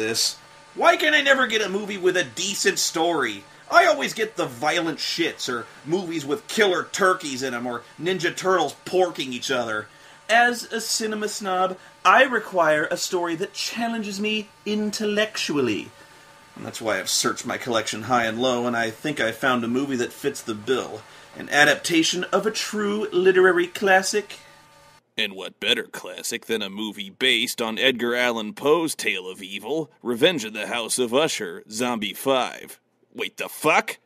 this. Why can I never get a movie with a decent story? I always get the violent shits, or movies with killer turkeys in them, or Ninja Turtles porking each other. As a cinema snob, I require a story that challenges me intellectually. And that's why I've searched my collection high and low, and I think I found a movie that fits the bill. An adaptation of a true literary classic. And what better classic than a movie based on Edgar Allan Poe's tale of evil, Revenge of the House of Usher, Zombie 5. Wait, the fuck?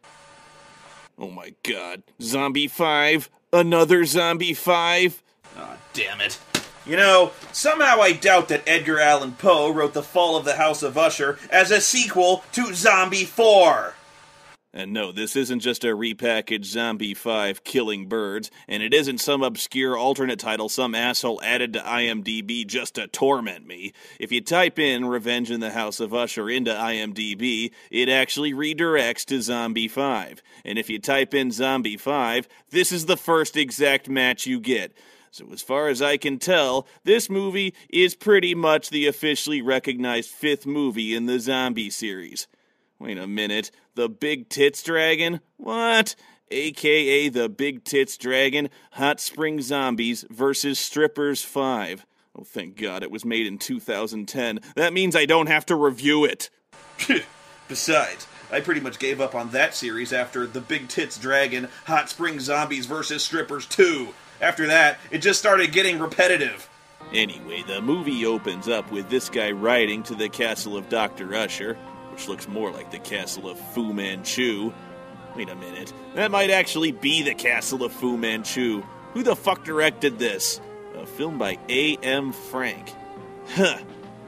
Oh my god. Zombie 5? Another Zombie 5? Aw, damn it. You know, somehow I doubt that Edgar Allan Poe wrote The Fall of the House of Usher as a sequel to Zombie 4. And no, this isn't just a repackaged Zombie 5 killing birds, and it isn't some obscure alternate title some asshole added to IMDb just to torment me. If you type in Revenge in the House of Usher into IMDb, it actually redirects to Zombie 5. And if you type in Zombie 5, this is the first exact match you get. So as far as I can tell, this movie is pretty much the officially recognized 5th movie in the zombie series. Wait a minute, the Big Tits Dragon? What? AKA the Big Tits Dragon, Hot Spring Zombies versus Strippers 5. Oh, thank God it was made in 2010. That means I don't have to review it. Besides, I pretty much gave up on that series after the Big Tits Dragon, Hot Spring Zombies versus Strippers 2. After that, it just started getting repetitive. Anyway, the movie opens up with this guy riding to the castle of Dr. Usher, which looks more like the castle of Fu Manchu. Wait a minute, that might actually be the castle of Fu Manchu. Who the fuck directed this? A film by A.M. Frank. Huh,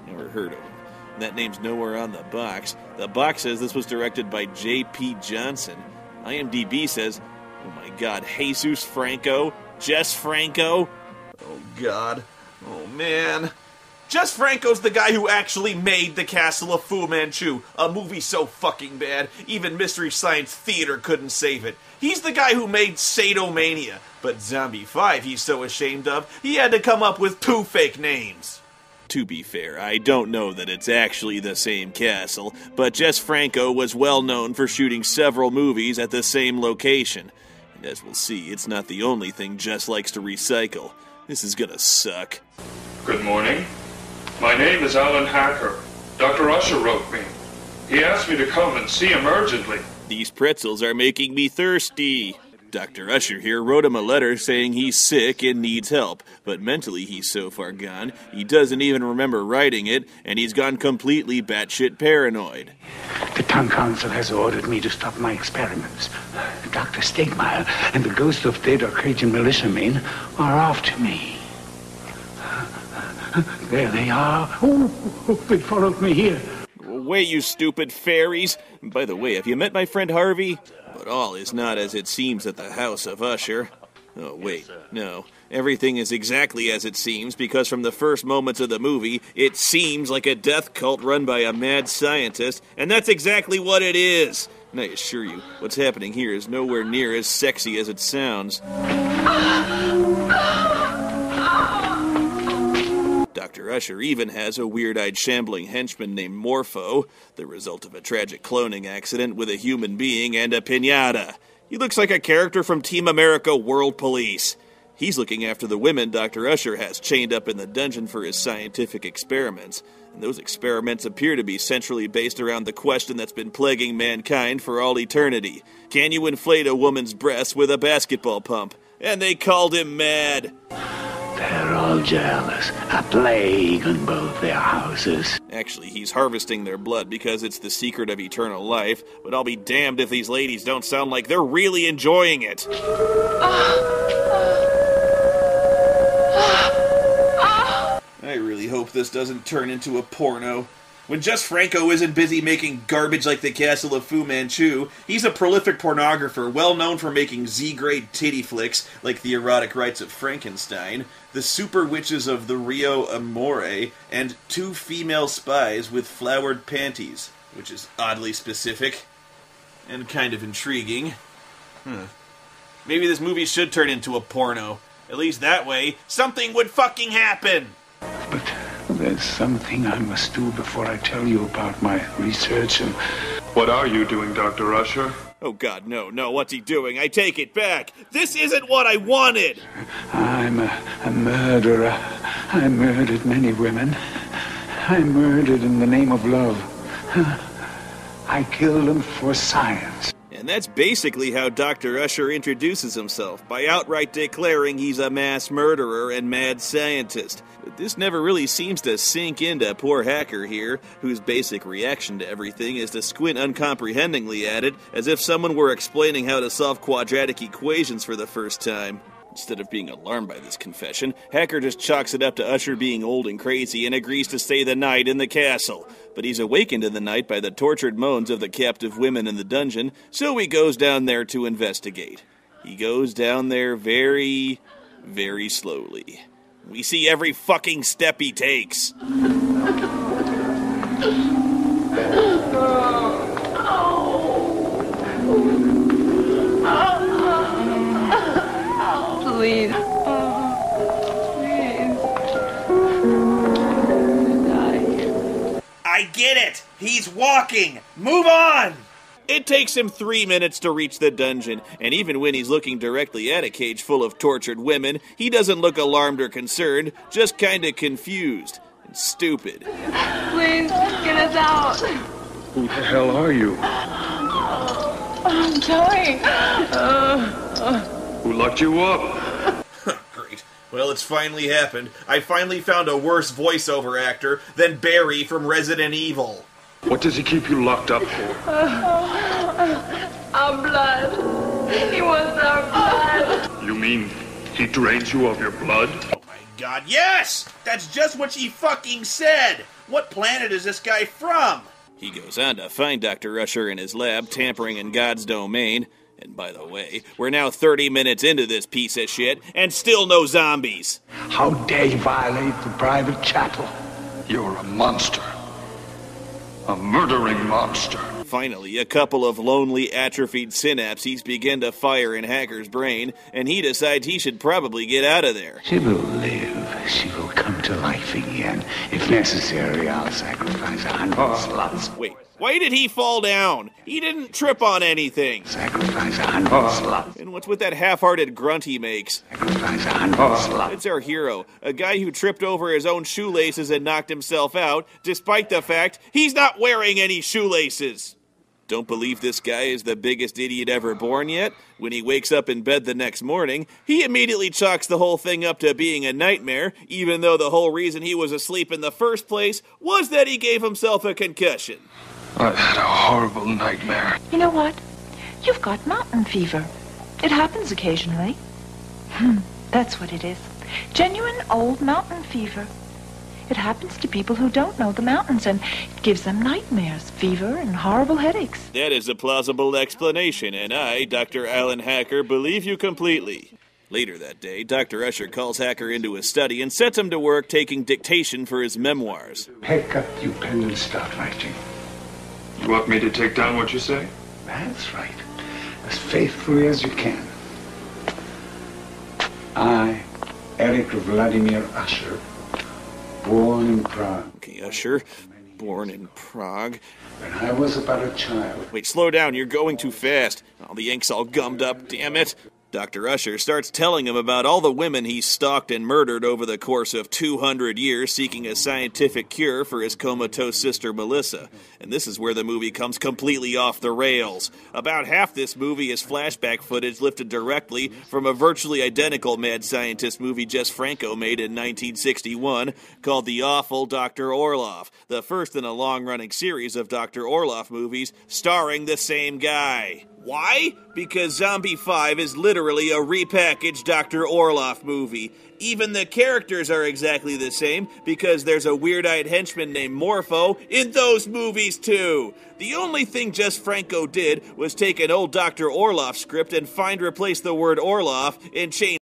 never heard of him. That name's nowhere on the box. The box says this was directed by J.P. Johnson. IMDb says, oh my god, Jesus Franco? Jess Franco? Oh god. Oh man. Jess Franco's the guy who actually made The Castle of Fu Manchu, a movie so fucking bad, even Mystery Science Theater couldn't save it. He's the guy who made Sadomania, but Zombie 5 he's so ashamed of, he had to come up with 2 fake names. To be fair, I don't know that it's actually the same castle, but Jess Franco was well known for shooting several movies at the same location. And as we'll see, it's not the only thing Jess likes to recycle. This is gonna suck. Good morning. My name is Alan Hacker. Dr. Usher wrote me. He asked me to come and see him urgently. These pretzels are making me thirsty. Dr. Usher here wrote him a letter saying he's sick and needs help, but mentally he's so far gone, he doesn't even remember writing it, and he's gone completely batshit paranoid. The town council has ordered me to stop my experiments. Dr. Stegmeyer and the ghost of dead Arcadian militiamen are after me. There they are. Oh, they followed me here. Wait, you stupid fairies. By the way, have you met my friend Harvey? But all is not as it seems at the House of Usher. Oh, wait, no. Everything is exactly as it seems, because from the first moments of the movie, it seems like a death cult run by a mad scientist, and that's exactly what it is. And I assure you, what's happening here is nowhere near as sexy as it sounds. Dr. Usher even has a weird-eyed shambling henchman named Morpho, the result of a tragic cloning accident with a human being and a piñata. He looks like a character from Team America World Police. He's looking after the women Dr. Usher has chained up in the dungeon for his scientific experiments, and those experiments appear to be centrally based around the question that's been plaguing mankind for all eternity. Can you inflate a woman's breasts with a basketball pump? And they called him mad. They're all jealous. A plague on both their houses. Actually, he's harvesting their blood because it's the secret of eternal life, but I'll be damned if these ladies don't sound like they're really enjoying it. I really hope this doesn't turn into a porno. When Jess Franco isn't busy making garbage like The Castle of Fu Manchu, he's a prolific pornographer well known for making Z-grade titty flicks like The Erotic Rites of Frankenstein, The Super Witches of the Rio Amore, and 2 Female Spies with Flowered Panties, which is oddly specific and kind of intriguing. Maybe this movie should turn into a porno. At least that way, something would fucking happen! But there's something I must do before I tell you about my research and... What are you doing, Dr. Usher? Oh God, no, what's he doing? I take it back. This isn't what I wanted! I'm a murderer. I murdered many women. I murdered in the name of love. I killed them for science. And that's basically how Dr. Usher introduces himself, by outright declaring he's a mass murderer and mad scientist. But this never really seems to sink into poor Hacker here, whose basic reaction to everything is to squint uncomprehendingly at it, as if someone were explaining how to solve quadratic equations for the first time. Instead of being alarmed by this confession, Hacker just chalks it up to Usher being old and crazy and agrees to stay the night in the castle. But he's awakened in the night by the tortured moans of the captive women in the dungeon, so he goes down there to investigate. He goes down there very, very slowly. We see every fucking step he takes. Please. I get it! He's walking! Move on! It takes him 3 minutes to reach the dungeon, and even when he's looking directly at a cage full of tortured women, he doesn't look alarmed or concerned, just kinda confused and stupid. Please, get us out. Who the hell are you? I'm dying. Who locked you up? Great. Well, it's finally happened. I finally found a worse voiceover actor than Barry from Resident Evil. What does he keep you locked up for? Our blood. He wants our blood. You mean he drains you of your blood? Oh my god, yes! That's just what she fucking said! What planet is this guy from? He goes on to find Dr. Usher in his lab, tampering in God's domain. And by the way, we're now 30 minutes into this piece of shit, and still no zombies. How dare you violate the private chapel? You're a monster. A murdering monster. Finally, a couple of lonely, atrophied synapses begin to fire in Hacker's brain, and he decides he should probably get out of there. She will live. She will come to life again. If necessary, I'll sacrifice 100 slots. Wait, why did he fall down? He didn't trip on anything. Sacrifice 100 slots. And what's with that half-hearted grunt he makes? Sacrifice 100 slots. It's our hero, a guy who tripped over his own shoelaces and knocked himself out, despite the fact he's not wearing any shoelaces. Don't believe this guy is the biggest idiot ever born yet? When he wakes up in bed the next morning, he immediately chalks the whole thing up to being a nightmare, even though the whole reason he was asleep in the first place was that he gave himself a concussion. I had a horrible nightmare. You know what? You've got mountain fever. It happens occasionally. That's what it is. Genuine old mountain fever. It happens to people who don't know the mountains, and it gives them nightmares, fever, and horrible headaches. That is a plausible explanation, and I, Dr. Alan Hacker, believe you completely. Later that day, Dr. Usher calls Hacker into his study and sets him to work taking dictation for his memoirs. Pick up your pen and start writing. You want me to take down what you say? That's right. As faithfully as you can. I, Eric Vladimir Usher, born in Prague. Okay, Usher, born in Prague. When I was about a child. Wait, slow down, you're going too fast. Oh, the ink's all gummed up, damn it. Dr. Usher starts telling him about all the women he stalked and murdered over the course of 200 years seeking a scientific cure for his comatose sister Melissa. And this is where the movie comes completely off the rails. About half this movie is flashback footage lifted directly from a virtually identical mad scientist movie Jess Franco made in 1961 called The Awful Dr. Orloff, the first in a long-running series of Dr. Orloff movies starring the same guy. Why? Because Zombie 5 is literally a repackaged Dr. Orloff movie. Even the characters are exactly the same because there's a weird-eyed henchman named Morpho in those movies too. The only thing Jess Franco did was take an old Dr. Orloff script and replace the word Orloff and change